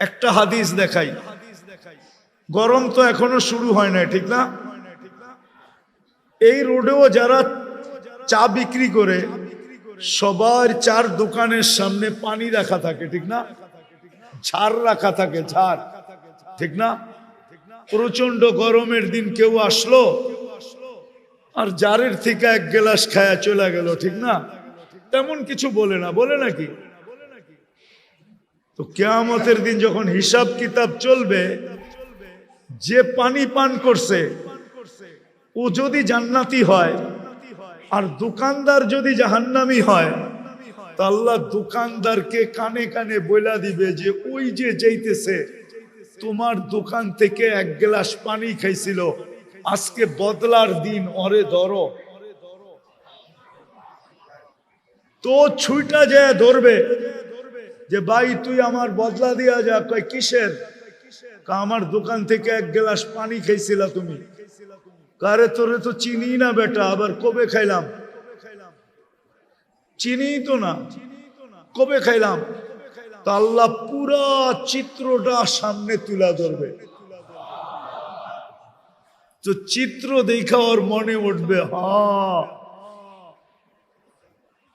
একটা হাদিস দেখাই। গরম তো এখনো শুরু হয় না, ঠিক না? এই রোডেও যারা চা বিক্রি করে সবার চার দোকানের সামনে পানি রাখা থাকে, ঠিক না? ঝাড় রাখা থাকে, ঝাড়, ঠিক না? প্রচন্ড গরমের দিন কেউ আসলো আর জারের থেকে এক গ্লাস খায়া চলে গেল, ঠিক না? তেমন কিছু বলে না, বলে নাকি? তো কিয়ামতের দিন যখন হিসাব কিতাব চলবে, যে পানি পান করছে ও যদি জান্নাতি হয় আর দোকানদার যদি জাহান্নামী হয়, তা আল্লাহ দোকানদারকে কানে কানে বইলা দিবে যে ওই যে যাইতেছে তোমার দোকান থেকে এক গ্লাস পানি খাইছিল, আজকে বদলার দিন, ওরে ধরো। তো ছুইটা যায় ধরবে যে ভাই তুই আমার বদলা দিয়া যা। কয় কিসের? আমার দোকান থেকে এক গ্লাস পানি খাইছিলা তুমি। কারে তোরে তো চিনি না বেটা, আবার কবে খাইলাম? চিনি তো না, কবে খাইলাম? তা আল্লাহ পুরা চিত্রটা সামনে তুলা ধরবে। তো চিত্র দেখা ওর মনে উঠবে, হ্যাঁ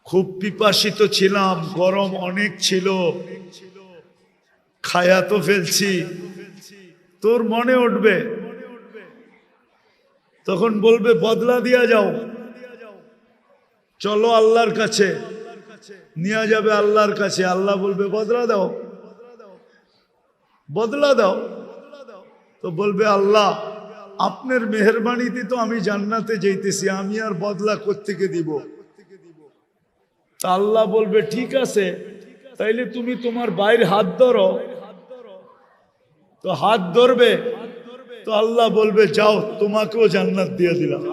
খুব পিপাসিত ছিলাম, গরম অনেক ছিল, খায়া তো ফেলছি। তোর মনে উঠবে, তখন বলবে বদলা দিয়া যাও, চলো আল্লাহর কাছে। নিয়ে যাবে আল্লাহর কাছে, আল্লাহ বলবে বদলা দাও, বদলা দাও। তো বলবে আল্লাহ আপনার মেহেরবানিতে তো আমি জান্নাতে যাইতেছি, আমি আর বদলা কোত্থেকে দিব? আল্লাহ বলবে ঠিক আছে, তাইলে তুমি তোমার বাইরে হাত ধরো। তো হাত ধরবে, তো আল্লাহ বলবে যাও, তোমাকেও জান্নাত দিয়ে দিলাম।